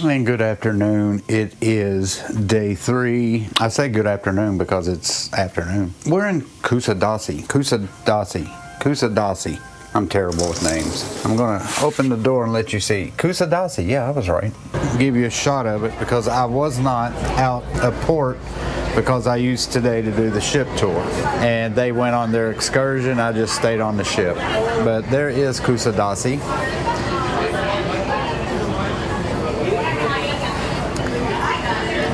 And good afternoon. It is day 3. I say good afternoon because it's afternoon. We're in Kusadasi. I'm terrible with names. I'm gonna open the door and let you see. Kusadasi, yeah, I was right. Give you a shot of it because I was not out of port because I used today to do the ship tour. And they went on their excursion, I just stayed on the ship. But there is Kusadasi.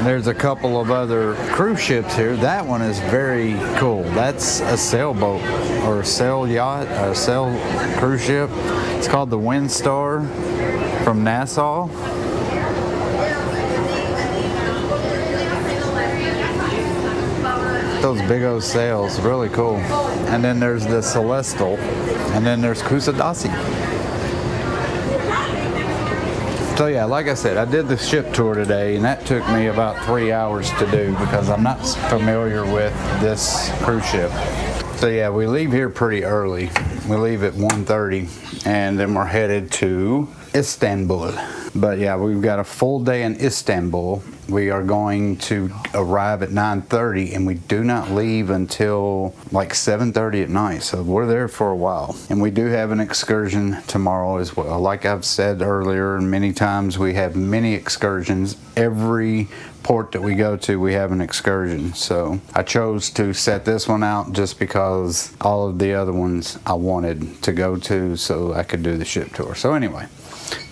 There's a couple of other cruise ships here. That one is very cool. That's a sailboat or a sail yacht or a sail cruise ship. It's called the Windstar from Nassau. Those big old sails, really cool. And then there's the Celestial, and then there's Kusadasi. So yeah, like I said, I did the ship tour today, and that took me about 3 hours to do because I'm not familiar with this cruise ship. So yeah, we leave here pretty early. We leave at 1:30, and then we're headed to Istanbul. But yeah, we've got a full day in Istanbul. We are going to arrive at 9:30, and we do not leave until like 7:30 at night. So we're there for a while. And we do have an excursion tomorrow as well. Like I've said earlier, and many times, we have many excursions. Every port that we go to, we have an excursion. So I chose to set this one out just because all of the other ones I wanted to go to so I could do the ship tour. So anyway,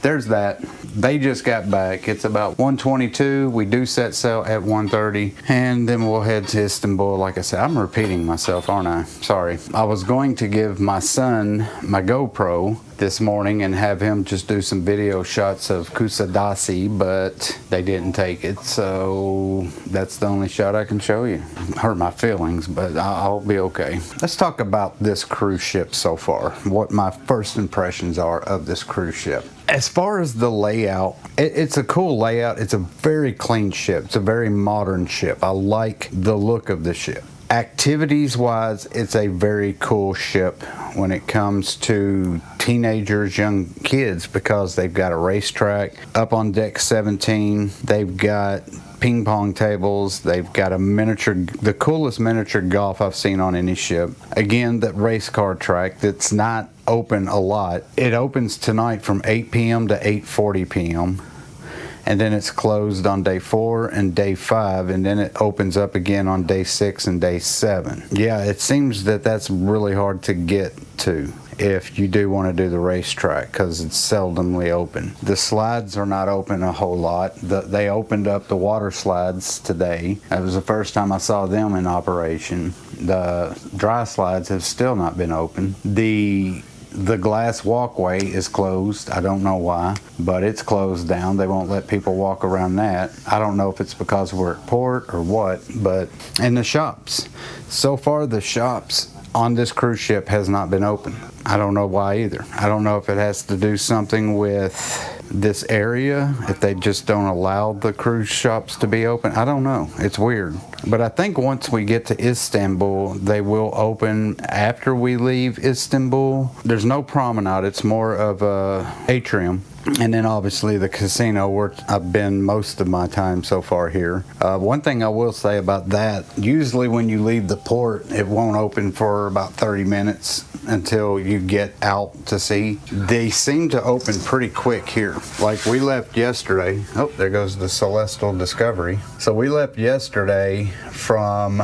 there's that. They just got back. It's about 1:22. We do set sail at 1:30, and then we'll head to Istanbul. Like I said, I'm repeating myself, aren't I? Sorry. I was going to give my son my GoPro this morning and have him just do some video shots of Kusadasi, but they didn't take it, so that's the only shot I can show you. Hurt my feelings, but I'll be okay. Let's talk about this cruise ship so far, what my first impressions are of this cruise ship. As far as the layout, it's a cool layout. It's a very clean ship. It's a very modern ship. I like the look of the ship. Activities wise, it's a very cool ship when it comes to teenagers, young kids, because they've got a racetrack up on deck 17. They've got ping pong tables. They've got a miniature, the coolest miniature golf I've seen on any ship. Again, that race car track that's not open a lot. It opens tonight from 8 p.m. to 8:40 p.m. and then it's closed on day 4 and day 5, and then it opens up again on day 6 and day 7. Yeah, it seems that that's really hard to get to if you do want to do the racetrack because it's seldomly open. The slides are not open a whole lot. They opened up the water slides today. That was the first time I saw them in operation. The dry slides have still not been open. The glass walkway is closed. I don't know why, but it's closed down. They won't let people walk around that. I don't know if it's because we're at port or what, but in the shops. So far, the shops on this cruise ship has not been open. I don't know why either. I don't know if it has to do something with this area, if they just don't allow the cruise shops to be open. I don't know. It's weird. But I think once we get to Istanbul, they will open after we leave Istanbul. There's no promenade. It's more of a atrium. And then obviously the casino where I've been most of my time so far here. One thing I will say about that, usually when you leave the port, it won't open for about 30 minutes until you get out to sea. They seem to open pretty quick here. Like we left yesterday. Oh, there goes the Celestial Discovery. So we left yesterday from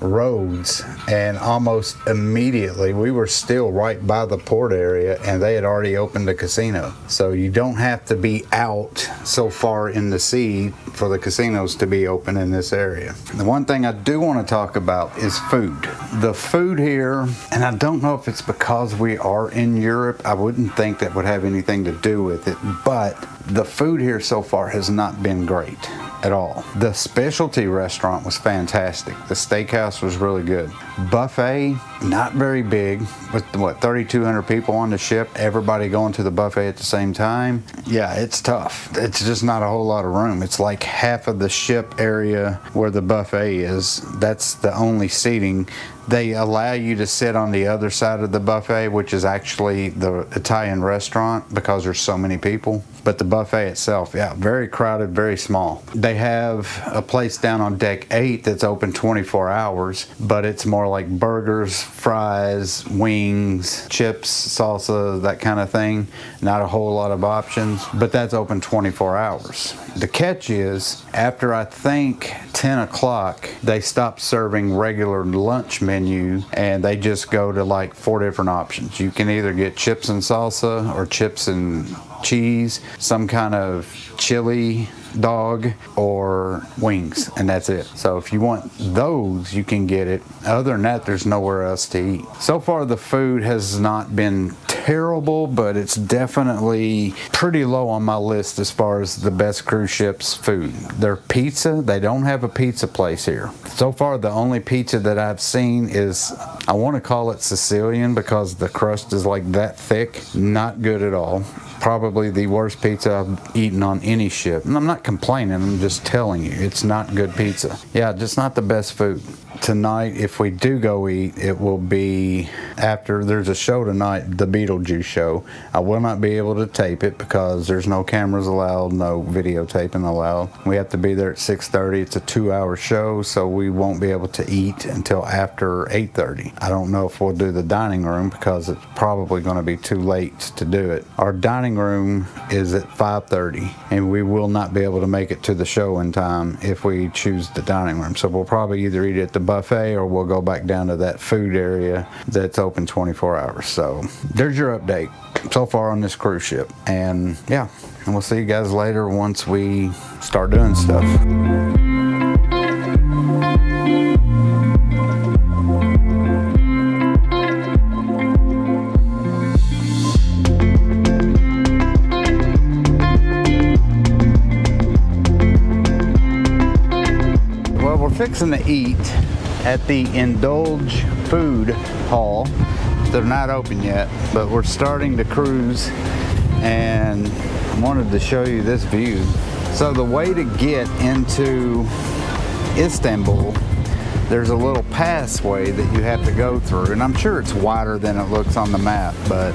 Rhodes, and almost immediately we were still right by the port area and they had already opened the casino. So you don't have to be out so far in the sea for the casinos to be open in this area. The one thing I do want to talk about is food. The food here, and I don't know if it's because we are in Europe, I wouldn't think that would have anything to do with it, but the food here so far has not been great at all. The specialty restaurant was fantastic. The steakhouse was really good. Buffet, not very big, with 3,200 people on the ship, everybody going to the buffet at the same time. Yeah, it's tough. It's just not a whole lot of room. It's like half of the ship area where the buffet is. That's the only seating. They allow you to sit on the other side of the buffet, which is actually the Italian restaurant, because there's so many people. But the buffet itself, yeah, very crowded, very small. They have a place down on deck 8 that's open 24 hours, but it's more like burgers, fries, wings, chips, salsa, that kind of thing. Not a whole lot of options, but that's open 24 hours. The catch is, after I think 10 o'clock, they stop serving regular lunch menu and they just go to like 4 different options. You can either get chips and salsa or chips and cheese, some kind of chili dog, or wings, and that's it. So if you want those, you can get it. Other than that, there's nowhere else to eat. So far the food has not been terrible, but it's definitely pretty low on my list as far as the best cruise ships food. Their pizza, they don't have a pizza place here. So far the only pizza that I've seen is, I want to call it Sicilian because the crust is like that thick. Not good at all. Probably the worst pizza I've eaten on any ship. And I'm not complaining, I'm just telling you, it's not good pizza. Yeah, just not the best food. Tonight, if we do go eat, it will be after there's a show tonight, the Beetlejuice show. I will not be able to tape it because there's no cameras allowed, no videotaping allowed. We have to be there at 6:30. It's a 2-hour show, so we won't be able to eat until after 8:30. I don't know if we'll do the dining room because it's probably going to be too late to do it. Our dining room is at 5:30, and we will not be able to make it to the show in time if we choose the dining room. So we'll probably either eat at the buffet or we'll go back down to that food area that's open 24 hours. So there's your update so far on this cruise ship. And yeah, and we'll see you guys later once we start doing stuff. Well, we're fixing to eat at the Indulge Food Hall. They're not open yet, but we're starting to cruise and wanted to show you this view. So the way to get into Istanbul, there's a little passway that you have to go through, and I'm sure it's wider than it looks on the map, but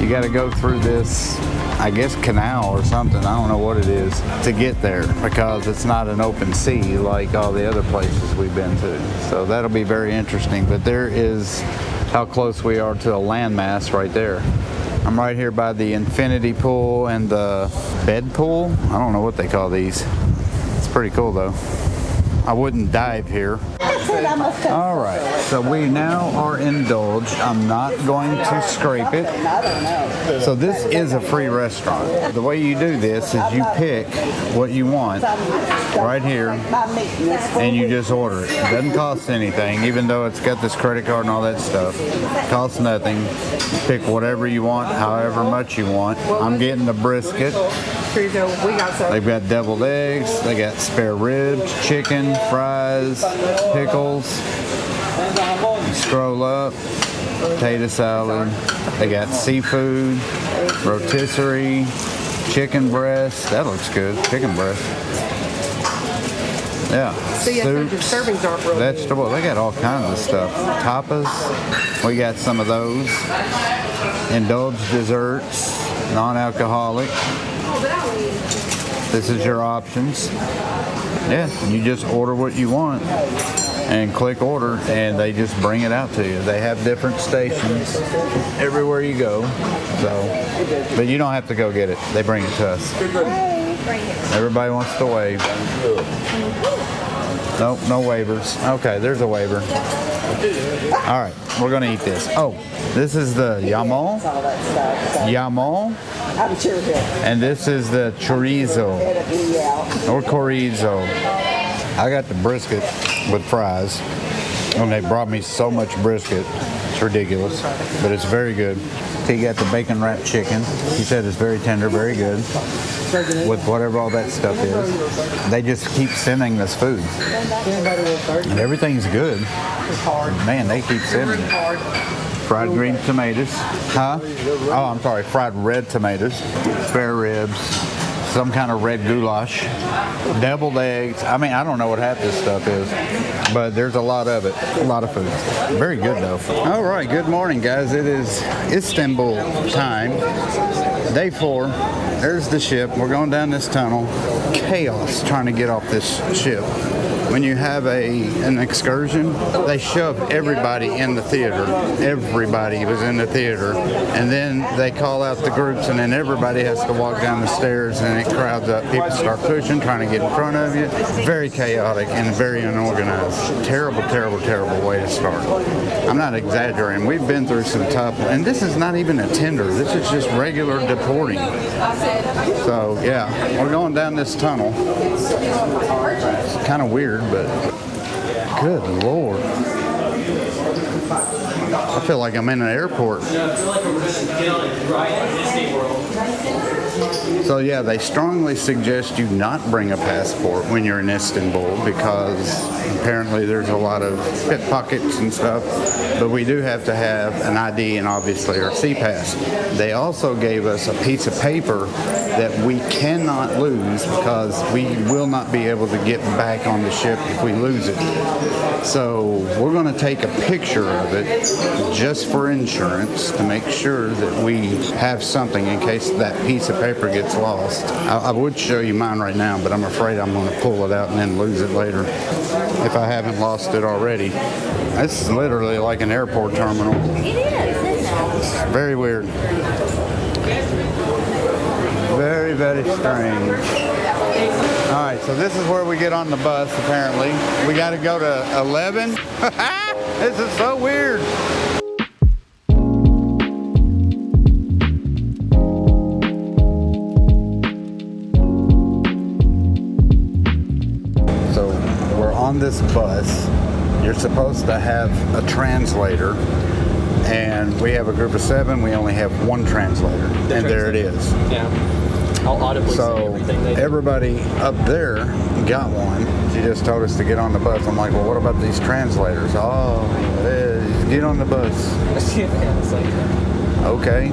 you got to go through this, I guess, canal or something, I don't know what it is, to get there, because it's not an open sea like all the other places we've been to. So that'll be very interesting. But there is how close we are to a landmass right there. I'm right here by the infinity pool and the bed pool. I don't know what they call these. It's pretty cool though. I wouldn't dive here. All right, so we now are indulged. I'm not going to scrape it. So this is a free restaurant. The way you do this is you pick what you want right here and you just order it. It doesn't cost anything, even though it's got this credit card and all that stuff. It costs nothing. Pick whatever you want, however much you want. I'm getting the brisket. They've got deviled eggs, they got spare ribs, chicken, fries, pickles. You scroll up, potato salad. They got seafood, rotisserie, chicken breast. That looks good, chicken breast. Yeah, soups, servings aren't real vegetable. They got all kinds of stuff. Tapas, we got some of those. Indulge desserts, non-alcoholic. This is your options. Yeah, you just order what you want and click order and they just bring it out to you. They have different stations everywhere you go. So, but you don't have to go get it. They bring it to us. Everybody wants to wave. Nope, no waivers. Okay, there's a waiver. All right, we're gonna eat this. Oh, this is the yamon. Yamon. And this is the chorizo or chorizo. I got the brisket with fries, and they brought me so much brisket. It's ridiculous, but it's very good. So you got the bacon wrapped chicken. He said it's very tender, very good, with whatever all that stuff is. They just keep sending this food, and everything's good. Man, they keep sending it. Fried green tomatoes. Huh? Oh, I'm sorry, fried red tomatoes. Spare ribs, some kind of red goulash, deviled eggs. I mean, I don't know what half this stuff is, but there's a lot of it, a lot of food. Very good though. All right, good morning guys. It is Istanbul time, day 4. There's the ship. We're going down this tunnel. Chaos trying to get off this ship. When you have an excursion, they shove everybody in the theater. Everybody was in the theater. And then they call out the groups, and then everybody has to walk down the stairs, and it crowds up. People start pushing, trying to get in front of you. Very chaotic and very unorganized. Terrible, terrible, terrible way to start. I'm not exaggerating. We've been through some tough, and this is not even a tender. This is just regular deporting. So, yeah, we're going down this tunnel. It's kind of weird, but good Lord. I feel like I'm in an airport. So yeah, they strongly suggest you not bring a passport when you're in Istanbul because apparently there's a lot of pickpockets and stuff. But we do have to have an ID and obviously our C-Pass. They also gave us a piece of paper that we cannot lose because we will not be able to get back on the ship if we lose it. So we're going to take a picture of it just for insurance to make sure that we have something in case that piece of paper gets lost. I would show you mine right now, but I'm afraid I'm going to pull it out and then lose it later if I haven't lost it already. This is literally like an airport terminal. It is, isn't it? It's very weird. Very, very strange. All right, so this is where we get on the bus, apparently. We got to go to 11. This is so weird. So we're on this bus. You're supposed to have a translator. And we have a group of 7. We only have one translator. And there it is. Yeah. I'll audibly say everything they do. Everybody up there got one. She just told us to get on the bus. I'm like, well, what about these translators? Oh, get on the bus. Yeah, it's like, okay.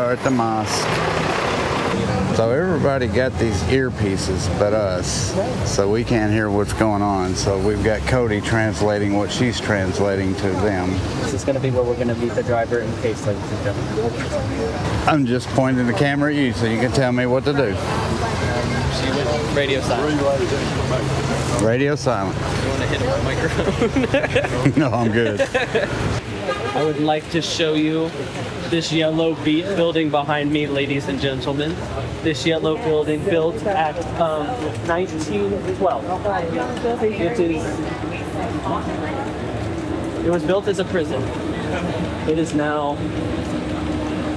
At the mosque. So everybody got these earpieces but us, so we can't hear what's going on. So we've got Cody translating what she's translating to them. This is going to be where we're going to meet the driver in case, ladies and gentlemen. I'm just pointing the camera at you so you can tell me what to do. Radio silent. Radio silent. You want to hit my microphone? No, I'm good. I would like to show you this yellow building behind me, ladies and gentlemen. This yellow building built at 1912. It was built as a prison. It is now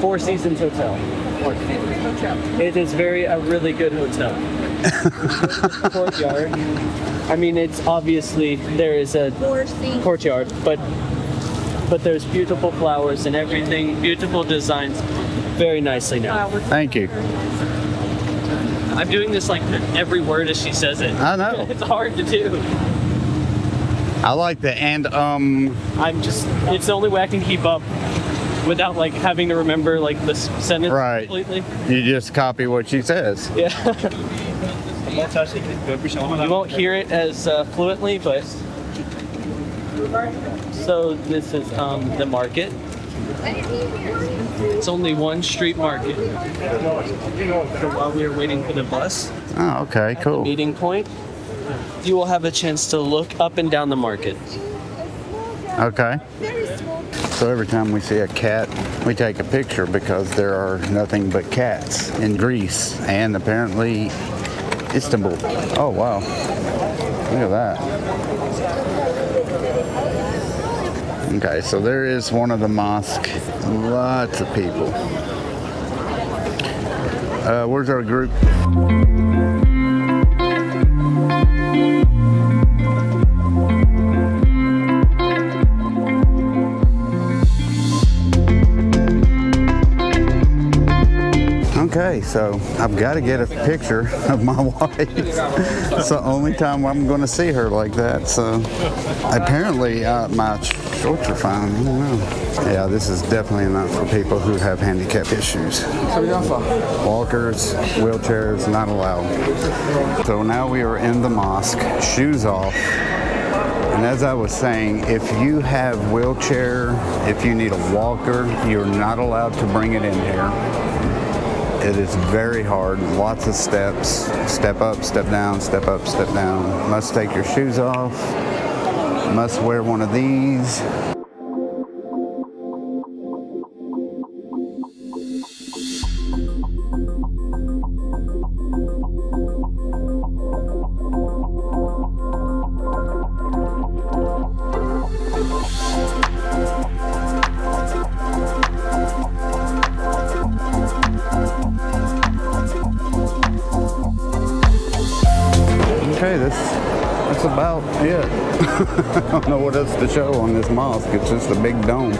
Four Seasons Hotel. It is a really good hotel. courtyard. I mean, it's obviously there is a courtyard, but there's beautiful flowers and everything, beautiful designs, very nicely done. Thank you. I'm doing this like every word as she says it. I know. It's hard to do. I like the It's the only way I can keep up without like having to remember like the sentence right. completely. You just copy what she says. Yeah. You won't hear it as fluently, but so this is the market. It's only one street market. So while we are waiting for the bus, Oh, okay, cool. meeting point, you will have a chance to look up and down the market. Okay. So every time we see a cat, we take a picture because there are nothing but cats in Greece and apparently Istanbul. Oh, wow. Look at that. Okay, so there is one of the mosques. Lots of people. Where's our group? Okay, so I've got to get a picture of my wife. It's the only time I'm going to see her like that. So apparently my shorts are fine. I don't know. Yeah, this is definitely not for people who have handicap issues. Walkers, wheelchairs, not allowed. So now we are in the mosque, shoes off. And as I was saying, if you have wheelchair, if you need a walker, you're not allowed to bring it in here. It is very hard, lots of steps, step up, step down, step up, step down. Must take your shoes off, must wear one of these. Okay, that's about it. I don't know what else to show on this mosque. It's just a big dome.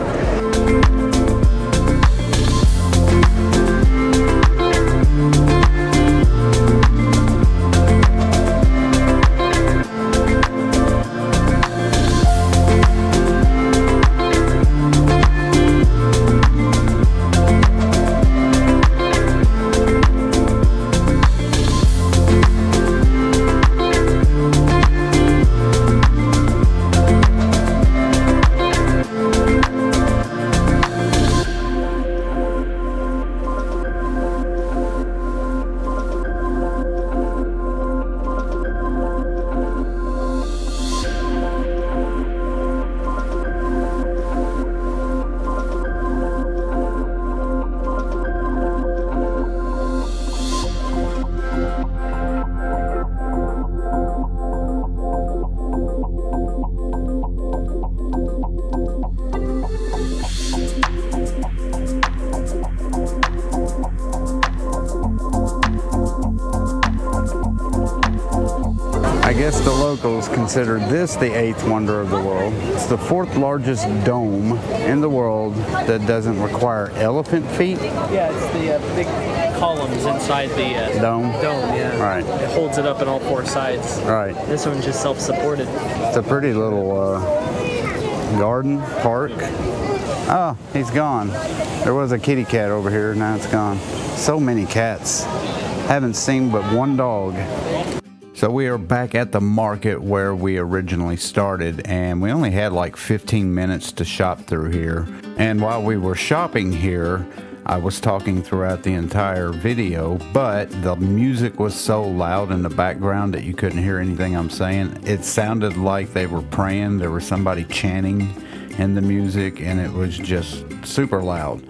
I guess the locals consider this the 8th wonder of the world. It's the 4th largest dome in the world that doesn't require elephant feet. Yeah, it's the big columns inside the Dome? Dome, yeah. Right. It holds it up on all 4 sides. Right. This one's just self-supported. It's a pretty little garden, park. Oh, he's gone. There was a kitty cat over here, now it's gone. So many cats. Haven't seen but one dog. So we are back at the market where we originally started, and we only had like 15 minutes to shop through here. And while we were shopping here, I was talking throughout the entire video, but the music was so loud in the background that you couldn't hear anything I'm saying. It sounded like they were praying. There was somebody chanting in the music, and it was just super loud.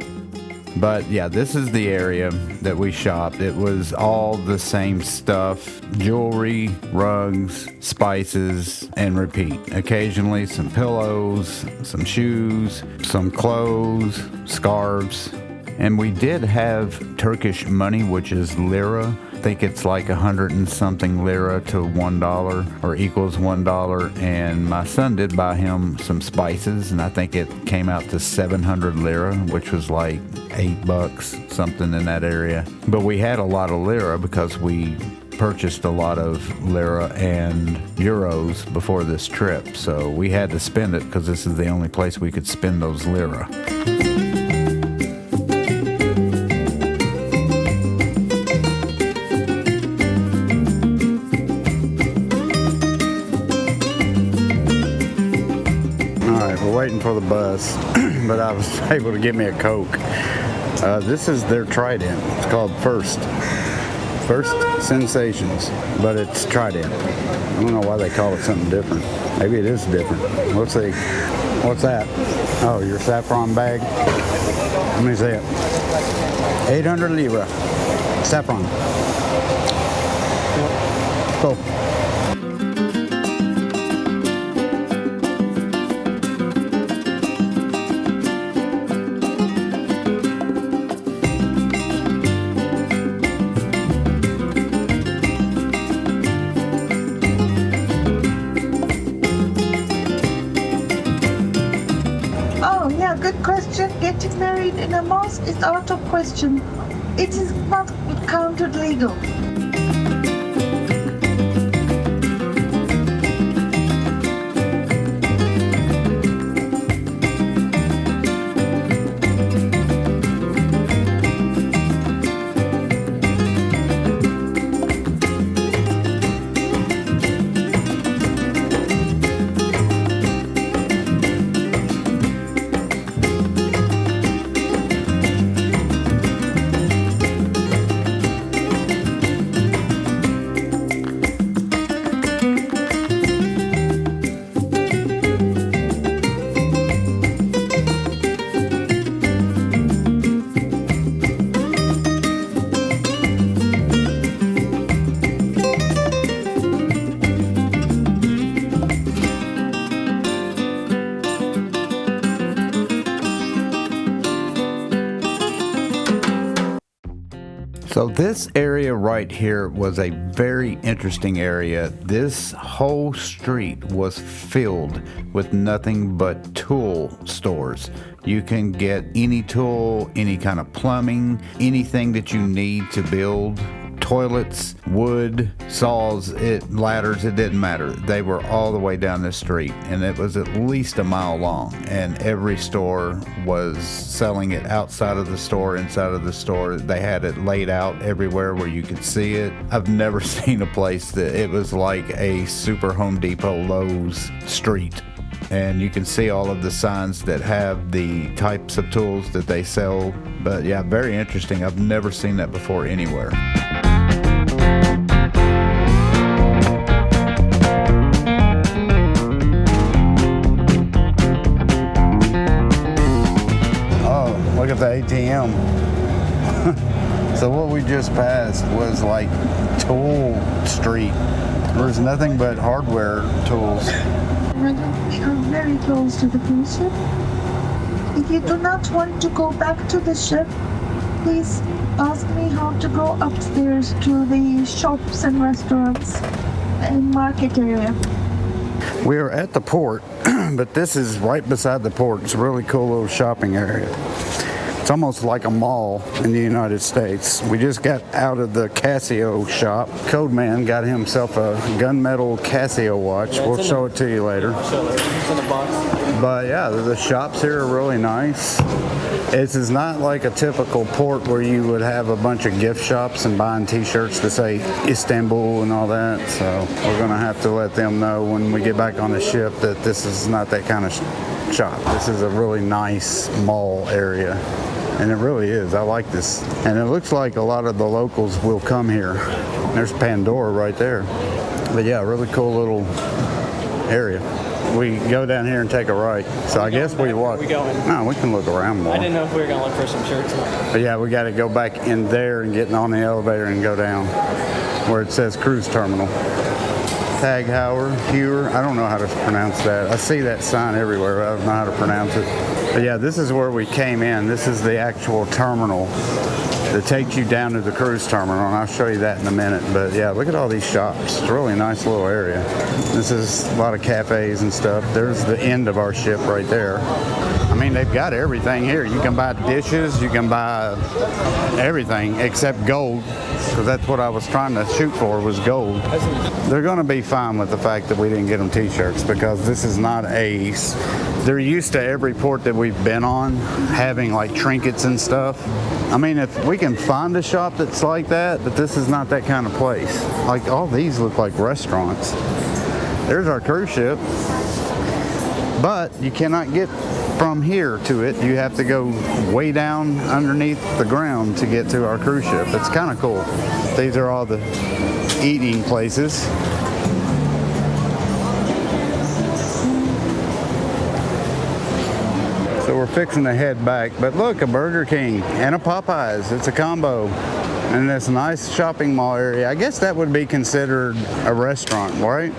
But yeah, this is the area that we shopped. It was all the same stuff: jewelry, rugs, spices, and repeat. Occasionally some pillows, some shoes, some clothes, scarves. And we did have Turkish money, which is lira, think it's like 100 and something lira to $1 or equals $1. And my son did buy him some spices, and I think it came out to 700 lira, which was like $8, something in that area. But we had a lot of lira because we purchased a lot of lira and euros before this trip, so we had to spend it because this is the only place we could spend those lira. Alright, we're waiting for the bus, but I was able to get me a Coke. This is their Trident. It's called First Sensations, but it's Trident. I don't know why they call it something different. Maybe it is different. Let's see. What's that? Oh, your saffron bag. Let me see it. 800 lira. Saffron. Cool. Good question. Getting married in a mosque is out of question. It is not counted legal. So this area right here was a very interesting area. This whole street was filled with nothing but tool stores. You can get any tool, any kind of plumbing, anything that you need to build. Toilets, wood, saws, ladders, it didn't matter. They were all the way down this street, and it was at least a mile long, and every store was selling it outside of the store, inside of the store. They had it laid out everywhere where you could see it. I've never seen a place that it was like a super Home Depot Lowe's street. And you can see all of the signs that have the types of tools that they sell. But yeah, very interesting. I've never seen that before anywhere. Look at the ATM. So what we just passed was like tool street. There's nothing but hardware tools. We are very close to the cruise ship. If you do not want to go back to the ship, please ask me how to go upstairs to the shops and restaurants and market area. We are at the port, but this is right beside the port. It's a really cool little shopping area. It's almost like a mall in the United States. We just got out of the Casio shop. Codeman got himself a gunmetal Casio watch. Yeah, we'll show it to you later. It's in a box. But yeah, the shops here are really nice. This is not like a typical port where you would have a bunch of gift shops and buying t-shirts to say Istanbul and all that. So we're gonna have to let them know when we get back on the ship that this is not that kind of shop. This is a really nice mall area. And it really is. I like this. And it looks like a lot of the locals will come here. There's Pandora right there. But yeah, really cool little area. We go down here and take a right. So I guess we walk. Where are we going? No, we can look around more. I didn't know if we were going to look for some shirts. But yeah, we got to go back in there and get on the elevator and go down where it says cruise terminal. Hewer. I don't know how to pronounce that. I see that sign everywhere, but I don't know how to pronounce it. But yeah, this is where we came in. This is the actual terminal that takes you down to the cruise terminal, and I'll show you that in a minute. But yeah, look at all these shops. It's a really nice little area. This is a lot of cafes and stuff. There's the end of our ship right there. I mean, they've got everything here. You can buy dishes, you can buy everything except gold, because that's what I was trying to shoot for, was gold. They're going to be fine with the fact that we didn't get them t-shirts, because this is not a... They're used to every port that we've been on having like trinkets and stuff. I mean, if we can find a shop that's like that, but this is not that kind of place. Like, all these look like restaurants. There's our cruise ship, but you cannot get from here to it. You have to go way down underneath the ground to get to our cruise ship. It's kind of cool. These are all the eating places. So we're fixing to head back, but look, a Burger King and a Popeyes. It's a combo. And this nice shopping mall area. I guess that would be considered a restaurant, right?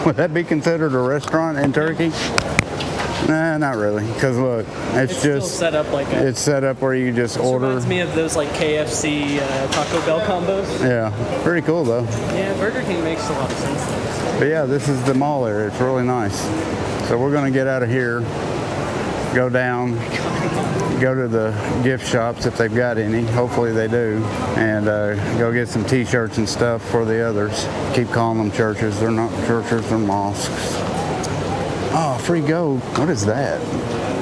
Would that be considered a restaurant in Turkey? Nah, not really. Because look, it's just still set up like a... It's set up where you just order. Reminds me of those like KFC Taco Bell combos. Yeah, pretty cool though. Yeah, Burger King makes a lot of sense. But yeah, this is the mall area. It's really nice. So we're gonna get out of here, go down, go to the gift shops if they've got any. Hopefully they do. And go get some t-shirts and stuff for the others. Keep calling them churches. They're not churches, they're mosques. Oh, free gold. What is that?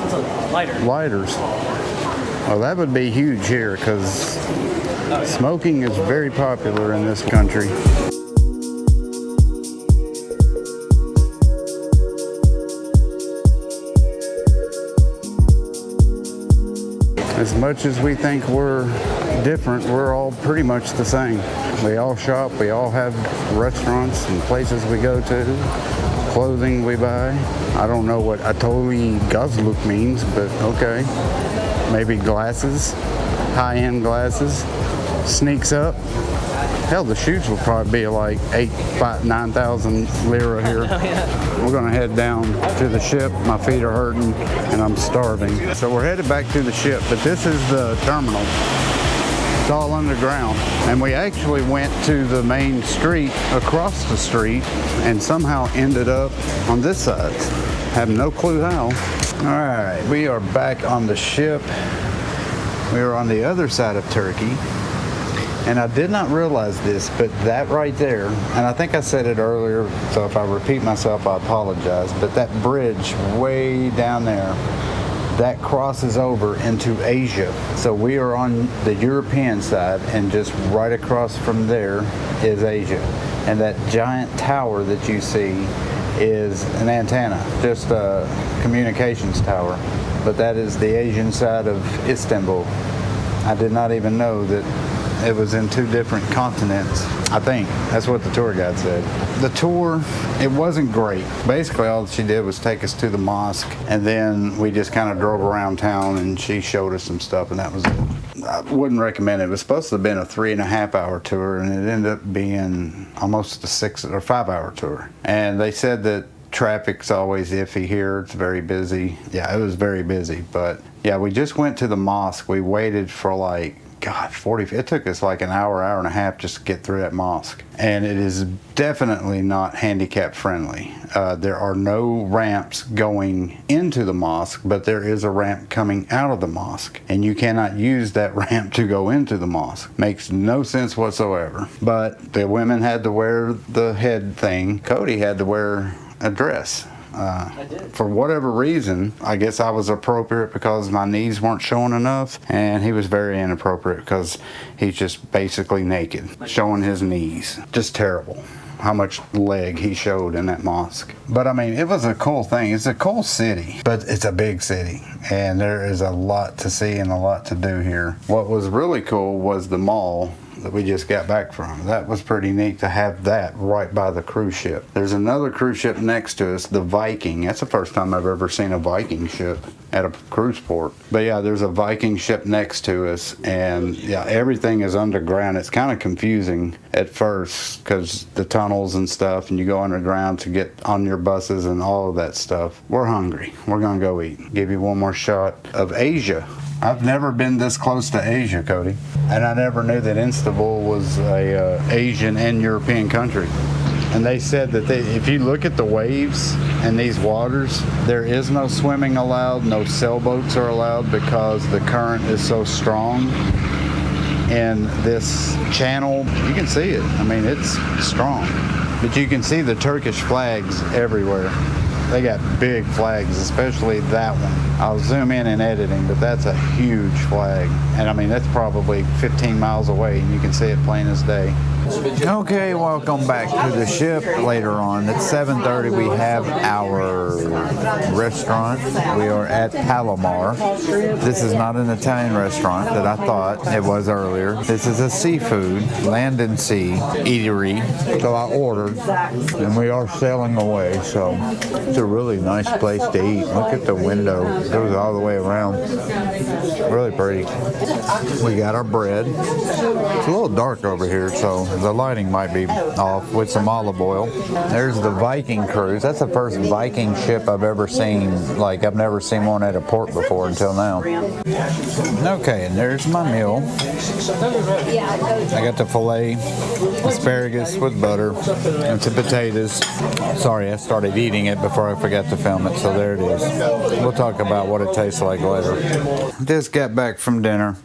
It's a lighter. Lighters. Well, that would be huge here, because smoking is very popular in this country. As much as we think we're different, we're all pretty much the same. We all shop, we all have restaurants and places we go to, clothing we buy. I don't know what atoli gazluk means, but okay. Maybe glasses, high-end glasses. Sneaks up. Hell, the shoes will probably be like 9,000 lira here. Oh, yeah. We're gonna head down to the ship. My feet are hurting and I'm starving. So we're headed back to the ship, but this is the terminal. It's all underground. And we actually went to the main street across the street and somehow ended up on this side. Have no clue how. All right, we are back on the ship. We are on the other side of Turkey. And I did not realize this, but that right there, and I think I said it earlier, so if I repeat myself, I apologize, but that bridge way down there, that crosses over into Asia. So we are on the European side, and just right across from there is Asia. And that giant tower that you see is an antenna, just a communications tower. But that is the Asian side of Istanbul. I did not even know that it was in two different continents. I think that's what the tour guide said. The tour, it wasn't great. Basically all she did was take us to the mosque, and then we just kind of drove around town and she showed us some stuff, and that was it. I wouldn't recommend it. It was supposed to have been a 3.5 hour tour, and it ended up being almost a 6 or 5 hour tour. And they said that traffic's always iffy here. It's very busy. Yeah, it was very busy. But yeah, we just went to the mosque. We waited for like, God, it took us like an hour and a half just to get through that mosque. And it is definitely not handicap friendly. There are no ramps going into the mosque, but there is a ramp coming out of the mosque. And you cannot use that ramp to go into the mosque. Makes no sense whatsoever. But the women had to wear the head thing. Cody had to wear a dress. For whatever reason, I guess I was appropriate because my knees weren't showing enough, and he was very inappropriate because he's just basically naked, showing his knees. Just terrible how much leg he showed in that mosque. But I mean, it was a cool thing. It's a cool city, but it's a big city, and there is a lot to see and a lot to do here. What was really cool was the mall that we just got back from. That was pretty neat to have that right by the cruise ship. There's another cruise ship next to us, the Viking. That's the first time I've ever seen a Viking ship. at a cruise port. But yeah, there's a Viking ship next to us, and yeah, everything is underground. It's kind of confusing at first because the tunnels and stuff, and you go underground to get on your buses and all of that stuff. We're hungry. We're gonna go eat. Give you one more shot of Asia. I've never been this close to Asia, Cody, and I never knew that Istanbul was a Asian and European country. And they said that if you look at the waves in these waters, there is no swimming allowed, no sailboats are allowed because the current is so strong. In this channel, you can see it. I mean, it's strong. But you can see the Turkish flags everywhere. They got big flags, especially that one. I'll zoom in editing, but that's a huge flag. And I mean, that's probably 15 miles away, and you can see it plain as day. Okay, welcome back to the ship later on. It's 7:30. We have our restaurant. We are at Palomar. This is not an Italian restaurant that I thought it was earlier. This is a seafood, land and sea eatery. So I ordered, and we are sailing away. So it's a really nice place to eat. Look at the window. It goes all the way around. Really pretty. We got our bread. It's a little dark over here, so the lighting might be off, with some olive oil. There's the Viking cruise. That's the first Viking ship I've ever seen. Like, I've never seen one at a port before until now. Okay, and there's my meal. I got the filet, asparagus with butter, and some potatoes. Sorry, I started eating it before I forgot to film it, so there it is. We'll talk about what it tastes like later. Just got back from dinner.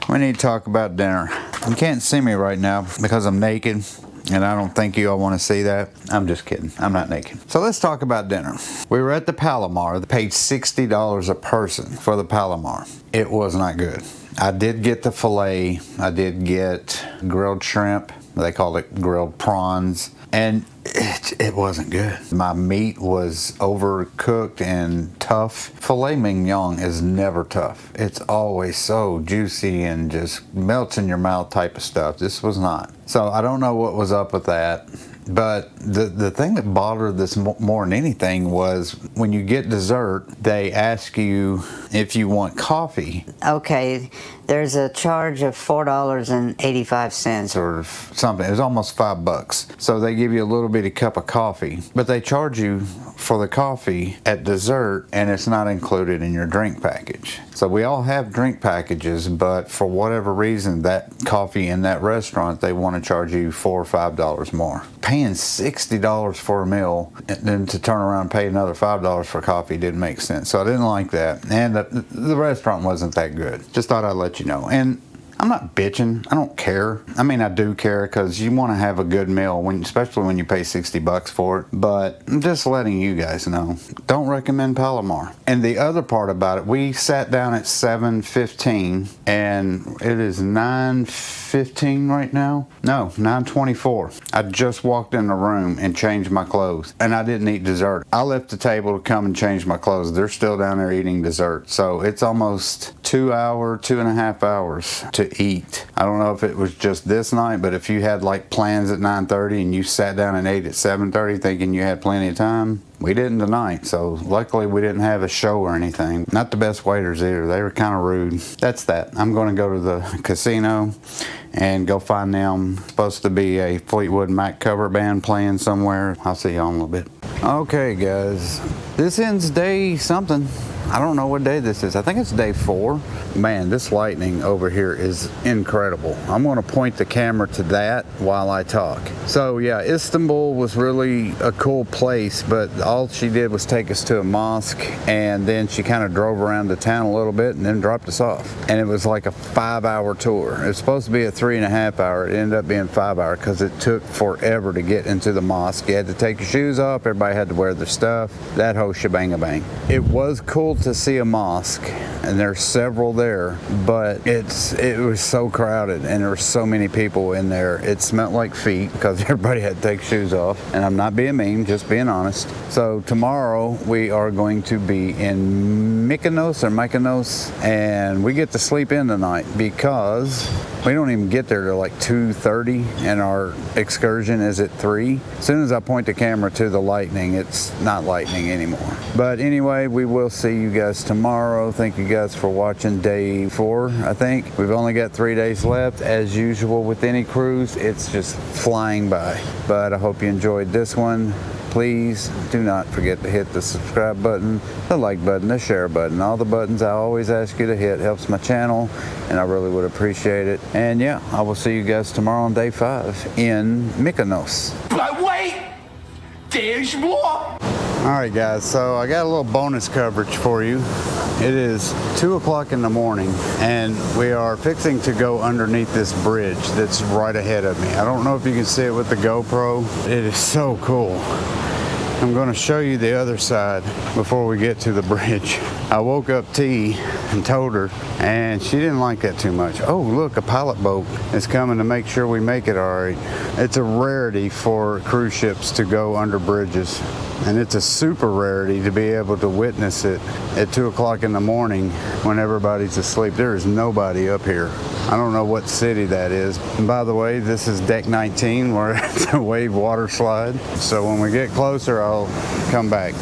We need to talk about dinner. You can't see me right now because I'm naked, and I don't think you all want to see that. I'm just kidding. I'm not naked. So let's talk about dinner. We were at the Palomar. They paid $60 a person for the Palomar. It was not good. I did get the filet. I did get grilled shrimp. They call it grilled prawns. And it wasn't good. My meat was overcooked and tough. Filet mignon is never tough. It's always so juicy and just melts in your mouth type of stuff. This was not. So I don't know what was up with that. But the thing that bothered this more than anything was when you get dessert, they ask you if you want coffee. Okay, there's a charge of $4.85 or something. It was almost $5. So they give you a little bitty cup of coffee, but they charge you for the coffee at dessert, and it's not included in your drink package. So we all have drink packages, but for whatever reason, that coffee in that restaurant, they want to charge you $4 or $5 more. Paying $60 for a meal and then to turn around and pay another $5 for coffee didn't make sense. So I didn't like that. And the restaurant wasn't that good. Just thought I'd let you know. And I'm not bitching. I don't care. I mean, I do care because you want to have a good meal, especially when you pay $60 for it. But I'm just letting you guys know. Don't recommend Palomar. And the other part about it, we sat down at 7:15, and it is 9:15 right now. No, 9:24. I just walked in the room and changed my clothes, and I didn't eat dessert. I left the table to come and change my clothes. They're still down there eating dessert. So it's almost 2.5 hours to eat. I don't know if it was just this night, but if you had like plans at 9:30 and you sat down and ate at 7:30 thinking you had plenty of time, we didn't tonight. So luckily we didn't have a show or anything. Not the best waiters either. They were kind of rude. That's that. I'm going to go to the casino and go find them. Supposed to be a Fleetwood Mac cover band playing somewhere. I'll see y'all in a little bit. Okay guys, this ends day something. I don't know what day this is. I think it's day 4. Man, this lightning over here is incredible. I'm going to point the camera to that while I talk. So yeah, Istanbul was really a cool place, but all she did was take us to a mosque, and then she kind of drove around the town a little bit and then dropped us off. And it was like a 5-hour tour. It was supposed to be a 3.5 hour. It ended up being 5 hour because it took forever to get into the mosque. You had to take your shoes off. Everybody had to wear their stuff. That whole shebang-a-bang. It was cool to see a mosque, and there's several there, but it was so crowded and there were so many people in there. It smelled like feet because everybody had to take shoes off, and I'm not being mean, just being honest. So tomorrow we are going to be in Mykonos, and we get to sleep in tonight because we don't even get there till like 2:30, and our excursion is at 3. As soon as I point the camera to the lightning, it's not lightning anymore. But anyway, we will see you guys tomorrow. Thank you guys for watching day 4, I think. We've only got 3 days left. As usual with any cruise, it's just flying by. But I hope you enjoyed this one. Please do not forget to hit the subscribe button, the like button, the share button, all the buttons I always ask you to hit. Helps my channel, and I really would appreciate it. And yeah, I will see you guys tomorrow on day 5 in Mykonos. But wait, there's more. All right, guys, so I got a little bonus coverage for you. It is 2 o'clock in the morning, and we are fixing to go underneath this bridge that's right ahead of me. I don't know if you can see it with the GoPro. It is so cool. I'm going to show you the other side before we get to the bridge. I woke up T and told her, and she didn't like that too much. Oh, look, a pilot boat is coming to make sure we make it all right. It's a rarity for cruise ships to go under bridges, and it's a super rarity to be able to witness it at 2 o'clock in the morning when everybody's asleep. There is nobody up here. I don't know what city that is. And by the way, this is deck 19 where it's a wave water slide. So when we get closer, I'll come back.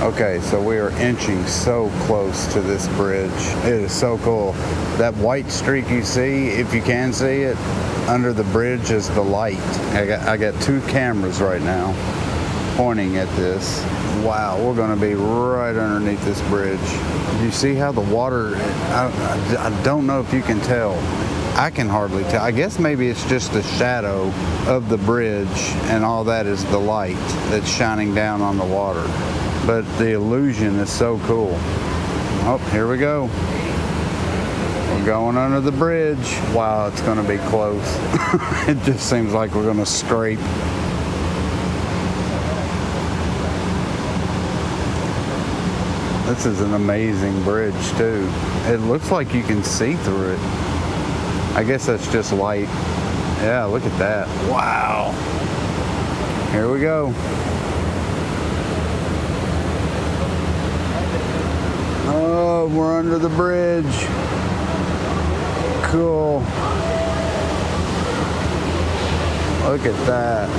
Okay, so we are inching so close to this bridge. It is so cool. That white streak you see, if you can see it, under the bridge is the light. I got 2 cameras right now pointing at this. Wow, we're gonna be right underneath this bridge. You see how the water, I don't know if you can tell. I can hardly tell. I guess maybe it's just the shadow of the bridge and all that is the light that's shining down on the water. But the illusion is so cool. Oh, here we go. We're going under the bridge. Wow, it's gonna be close. It just seems like we're gonna scrape. This is an amazing bridge too. It looks like you can see through it. I guess that's just light. Yeah, look at that. Wow. Here we go. Oh, we're under the bridge. Cool. Look at that.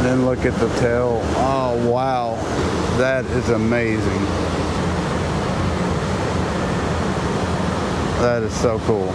Then look at the tail. Oh, wow. That is amazing. That is so cool.